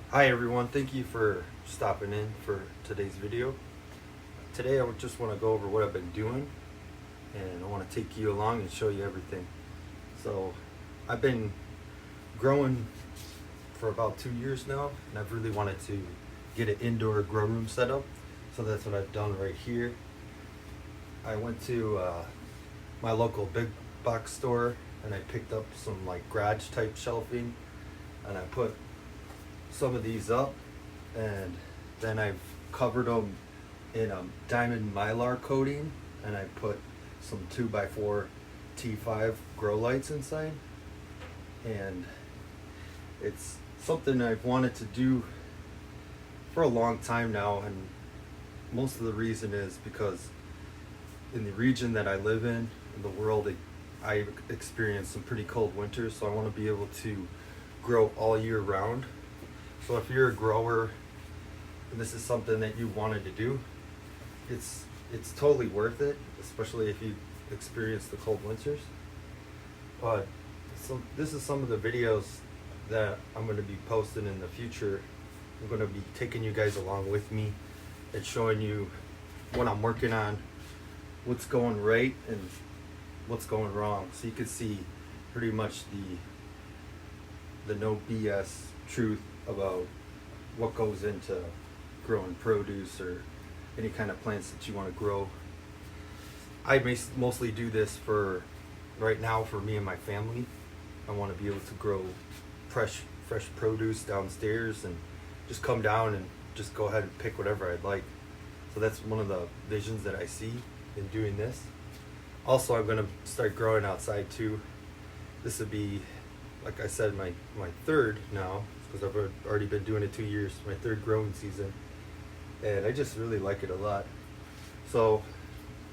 Hi everyone, thank you for stopping in for today's video. Today I would just want to go over what I've been doing, and I want to take you along and show you everything. So I've been growing for about 2 years now, and I've really wanted to get an indoor grow room set up. So that's what I've done right here. I went to my local big box store and I picked up some like garage type shelving, and I put some of these up, and then I've covered them in a diamond mylar coating, and I put some 2x4 T5 grow lights inside. And it's something I've wanted to do for a long time now, and most of the reason is because in the region that I live in the world, I experience some pretty cold winters, so I want to be able to grow all year round. So if you're a grower and this is something that you wanted to do, it's totally worth it, especially if you experience the cold winters. But this is some of the videos that I'm going to be posting in the future. I'm going to be taking you guys along with me and showing you what I'm working on, what's going right and what's going wrong, so you can see pretty much the no BS truth about what goes into growing produce or any kind of plants that you want to grow. I mostly do this for right now for me and my family. I want to be able to grow fresh produce downstairs and just come down and just go ahead and pick whatever I'd like. So that's one of the visions that I see in doing this. Also, I'm going to start growing outside too. This would be, like I said, my third now, because I've already been doing it 2 years, my third growing season, and I just really like it a lot. So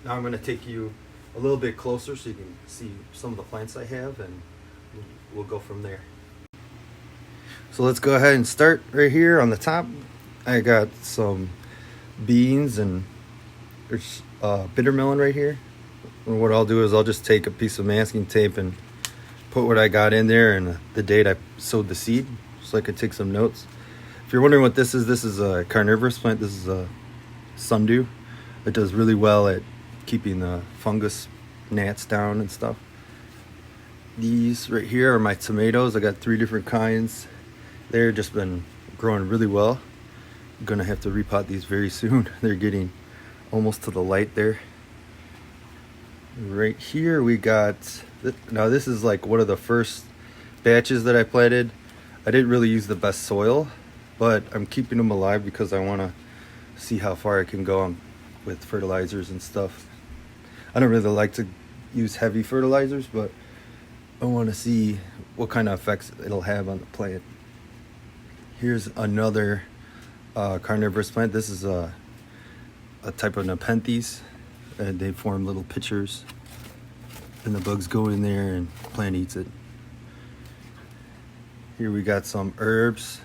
now I'm going to take you a little bit closer so you can see some of the plants I have, and we'll go from there. So let's go ahead and start right here on the top. I got some beans, and there's bitter melon right here. And what I'll do is I'll just take a piece of masking tape and put what I got in there and the date I sowed the seed, so I could take some notes. If you're wondering what this is a carnivorous plant. This is a sundew. It does really well at keeping the fungus gnats down and stuff. These right here are my tomatoes. I got 3 different kinds. They're just been growing really well. I'm gonna have to repot these very soon. They're getting almost to the light there. Right here we got, now this is like one of the first batches that I planted. I didn't really use the best soil, but I'm keeping them alive because I want to see how far I can go with fertilizers and stuff. I don't really like to use heavy fertilizers, but I want to see what kind of effects it'll have on the plant. Here's another carnivorous plant. This is a type of Nepenthes, and they form little pitchers, and the bugs go in there and the plant eats it. Here we got some herbs,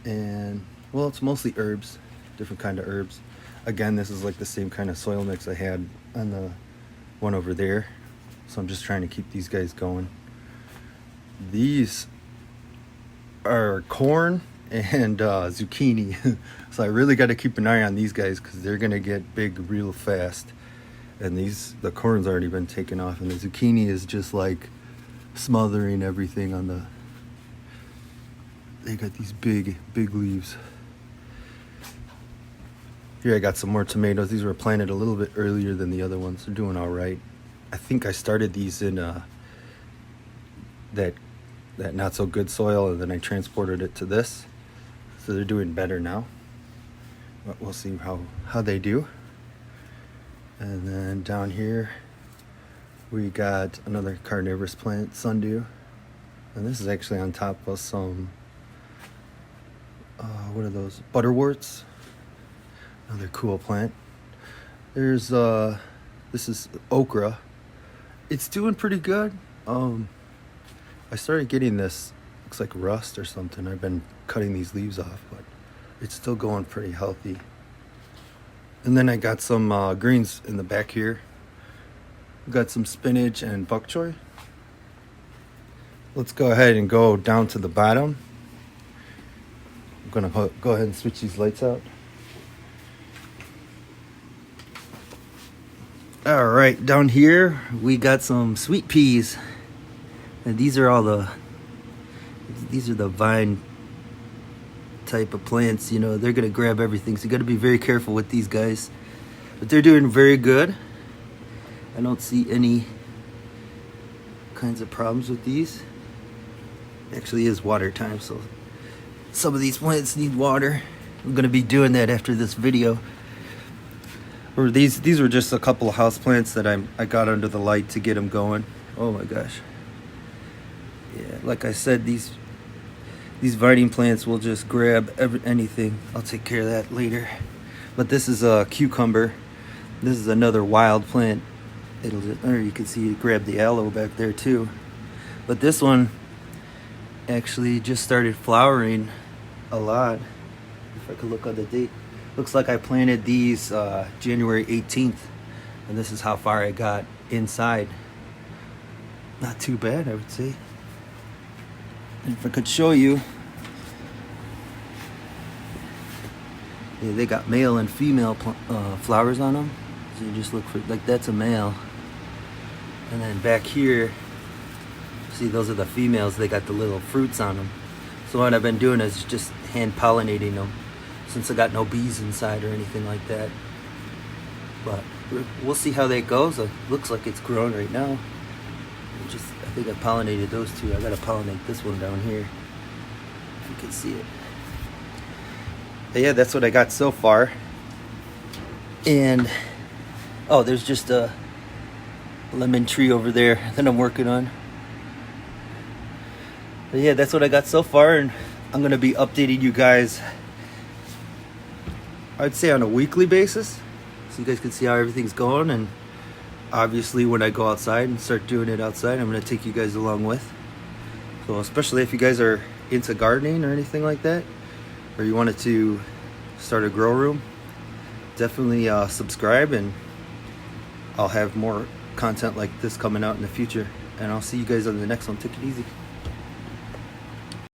and well, it's mostly herbs, different kind of herbs. Again, this is like the same kind of soil mix I had on the one over there, so I'm just trying to keep these guys going. These are corn and zucchini. So I really got to keep an eye on these guys because they're gonna get big real fast. And the corn's already been taken off, and the zucchini is just like smothering everything on the. They got these big leaves. Here I got some more tomatoes. These were planted a little bit earlier than the other ones. They're doing all right. I think I started these in that not so good soil, and then I transported it to this, so they're doing better now. But we'll see how they do. And then down here we got another carnivorous plant, sundew, and this is actually on top of some what are those, butterworts. Another cool plant. There's this is okra. It's doing pretty good. I started getting this, looks like rust or something. I've been cutting these leaves off, but it's still going pretty healthy. And then I got some greens in the back here. Got some spinach and bok choy. Let's go ahead and go down to the bottom. I'm gonna go ahead and switch these lights out. All right, down here we got some sweet peas, and these are the vine type of plants. You know, they're gonna grab everything, so you got to be very careful with these guys. But they're doing very good. I don't see any kinds of problems with these. Actually is water time, so some of these plants need water. I'm gonna be doing that after this video. Or these were just a couple of house plants that I got under the light to get them going. Oh my gosh. Yeah, like I said, these vining plants will just grab anything. I'll take care of that later. But this is a cucumber. This is another wild plant. Or you can see it grab the aloe back there too. But this one actually just started flowering a lot. If I could look on the date. Looks like I planted these January 18th. And this is how far I got inside. Not too bad, I would say. And if I could show you, yeah, they got male and female flowers on them. So you just look for, like, that's a male. And then back here, see, those are the females. They got the little fruits on them. So what I've been doing is just hand pollinating them, since I got no bees inside or anything like that. But we'll see how that goes. It looks like it's growing right now. I think I pollinated those two. I gotta pollinate this one down here, if you can see it. But yeah, that's what I got so far. And oh, there's just a lemon tree over there that I'm working on. But yeah, that's what I got so far, and I'm gonna be updating you guys, I'd say, on a weekly basis, so you guys can see how everything's going. And obviously when I go outside and start doing it outside, I'm gonna take you guys along with. So especially if you guys are into gardening or anything like that, or you wanted to start a grow room, definitely subscribe, and I'll have more content like this coming out in the future. And I'll see you guys on the next one. Take it easy.